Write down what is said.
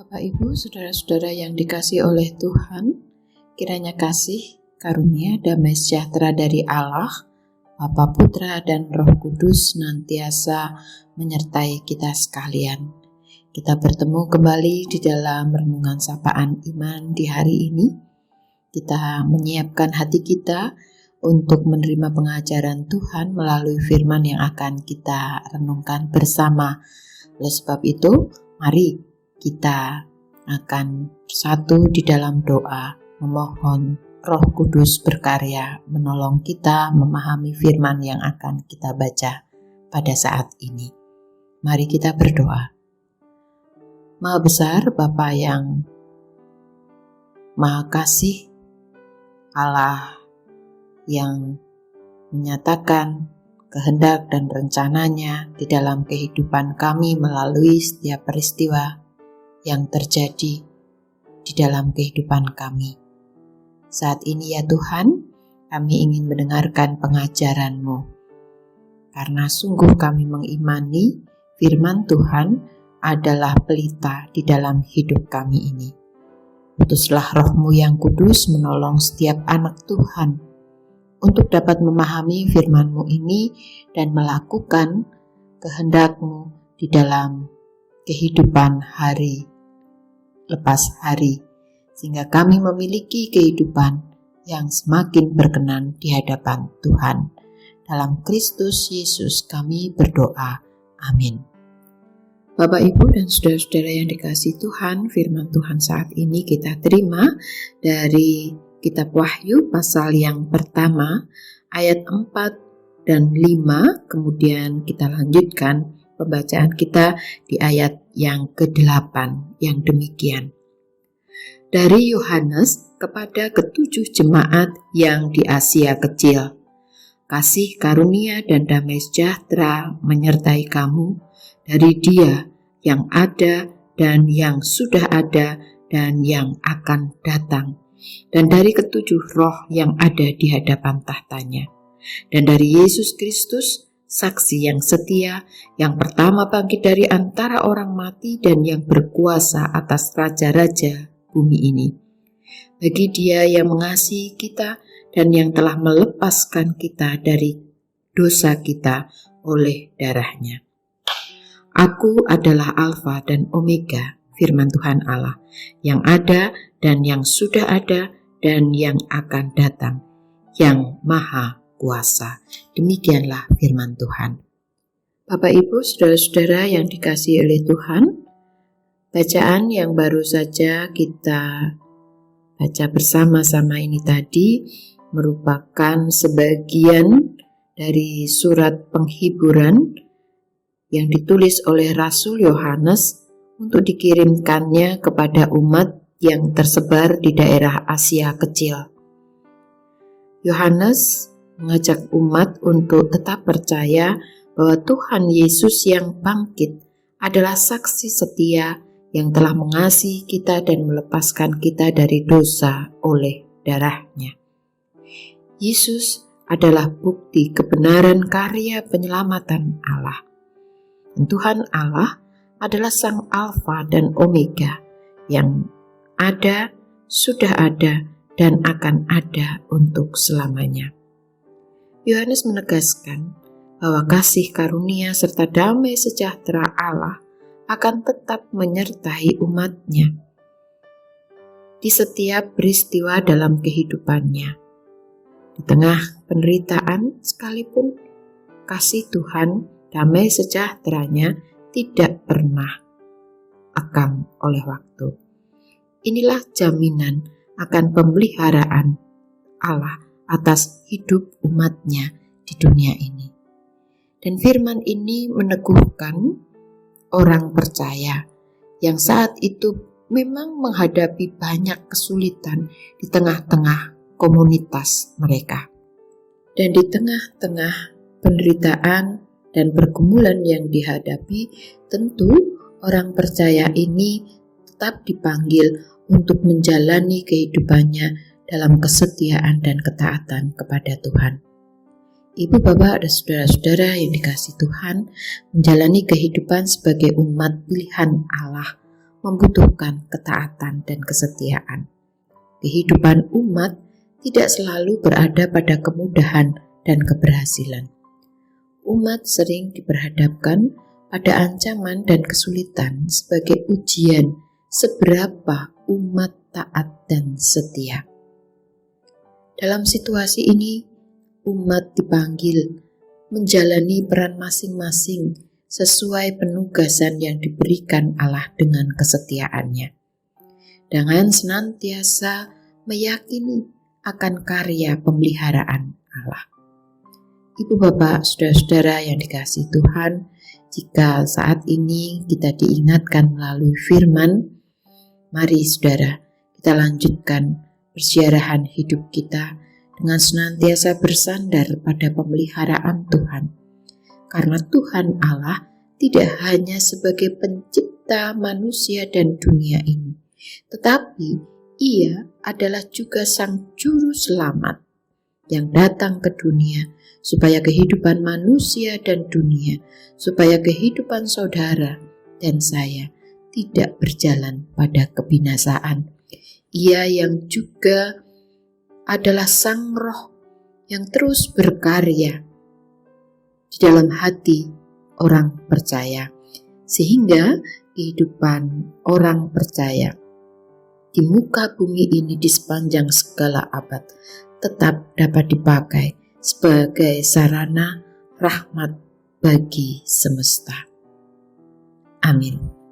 Bapak, Ibu, saudara-saudara yang dikasihi oleh Tuhan, kiranya kasih, karunia, damai sejahtera dari Allah, Bapa, Putra, dan Roh Kudus senantiasa menyertai kita sekalian. Kita bertemu kembali di dalam renungan sapaan iman di hari ini. Kita menyiapkan hati kita untuk menerima pengajaran Tuhan melalui firman yang akan kita renungkan bersama. Oleh sebab itu, mari kita akan bersatu di dalam doa, memohon Roh Kudus berkarya menolong kita memahami firman yang akan kita baca pada saat ini. Mari kita berdoa. Maha besar Bapa yang Maha Kasih, Allah yang menyatakan kehendak dan rencananya di dalam kehidupan kami melalui setiap peristiwa yang terjadi di dalam kehidupan kami. Saat ini ya Tuhan, kami ingin mendengarkan pengajaran-Mu. Karena sungguh kami mengimani firman Tuhan adalah pelita di dalam hidup kami ini. Utuslah Roh-Mu yang kudus menolong setiap anak Tuhan untuk dapat memahami firman-Mu ini dan melakukan kehendak-Mu di dalam kehidupan hari lepas hari, sehingga kami memiliki kehidupan yang semakin berkenan di hadapan Tuhan. Dalam Kristus Yesus kami berdoa. Amin. Bapak, Ibu, dan saudara-saudara yang dikasihi Tuhan, firman Tuhan saat ini kita terima dari Kitab Wahyu pasal yang pertama, ayat 4 dan 5, kemudian kita lanjutkan pembacaan kita di ayat yang ke-8 yang demikian. Dari Yohanes kepada ketujuh jemaat yang di Asia Kecil. Kasih karunia dan damai sejahtera menyertai kamu dari Dia yang ada dan yang sudah ada dan yang akan datang, dan dari ketujuh roh yang ada di hadapan tahtanya, dan dari Yesus Kristus, saksi yang setia, yang pertama bangkit dari antara orang mati dan yang berkuasa atas raja-raja bumi ini. Bagi Dia yang mengasihi kita dan yang telah melepaskan kita dari dosa kita oleh darah-Nya. Aku adalah Alfa dan Omega, firman Tuhan Allah, yang ada dan yang sudah ada dan yang akan datang, yang Maha Kuasa. Demikianlah firman Tuhan. Bapak, Ibu, saudara-saudara yang dikasihi oleh Tuhan, bacaan yang baru saja kita baca bersama-sama ini tadi merupakan sebagian dari surat penghiburan yang ditulis oleh Rasul Yohanes untuk dikirimkannya kepada umat yang tersebar di daerah Asia Kecil. Yohanes mengajak umat untuk tetap percaya bahwa Tuhan Yesus yang bangkit adalah saksi setia yang telah mengasihi kita dan melepaskan kita dari dosa oleh darah-Nya. Yesus adalah bukti kebenaran karya penyelamatan Allah. Dan Tuhan Allah adalah Sang Alfa dan Omega yang ada, sudah ada, dan akan ada untuk selamanya. Yohanes menegaskan bahwa kasih karunia serta damai sejahtera Allah akan tetap menyertai umat-Nya di setiap peristiwa dalam kehidupannya. Di tengah penderitaan sekalipun, kasih Tuhan, damai sejahtera-Nya tidak pernah lekang oleh waktu. Inilah jaminan akan pemeliharaan Allah atas hidup umat-Nya di dunia ini. Dan firman ini meneguhkan orang percaya yang saat itu memang menghadapi banyak kesulitan di tengah-tengah komunitas mereka. Dan di tengah-tengah penderitaan dan pergumulan yang dihadapi, tentu orang percaya ini tetap dipanggil untuk menjalani kehidupannya dalam kesetiaan dan ketaatan kepada Tuhan. Ibu, bapak, dan saudara-saudara yang dikasihi Tuhan, menjalani kehidupan sebagai umat pilihan Allah membutuhkan ketaatan dan kesetiaan. Kehidupan umat tidak selalu berada pada kemudahan dan keberhasilan. Umat sering diperhadapkan pada ancaman dan kesulitan sebagai ujian seberapa umat taat dan setia. Dalam situasi ini, umat dipanggil menjalani peran masing-masing sesuai penugasan yang diberikan Allah dengan kesetiaannya. Dengan senantiasa meyakini akan karya pemeliharaan Allah. Ibu bapak, saudara-saudara yang dikasihi Tuhan, jika saat ini kita diingatkan melalui firman, mari saudara, kita lanjutkan persiarahan hidup kita dengan senantiasa bersandar pada pemeliharaan Tuhan. Karena Tuhan Allah tidak hanya sebagai pencipta manusia dan dunia ini, tetapi Ia adalah juga Sang Juru Selamat yang datang ke dunia supaya kehidupan manusia dan dunia, supaya kehidupan saudara dan saya tidak berjalan pada kebinasaan. Ia yang juga adalah Sang Roh yang terus berkarya di dalam hati orang percaya, sehingga kehidupan orang percaya di muka bumi ini di sepanjang segala abad tetap dapat dipakai sebagai sarana rahmat bagi semesta. Amin.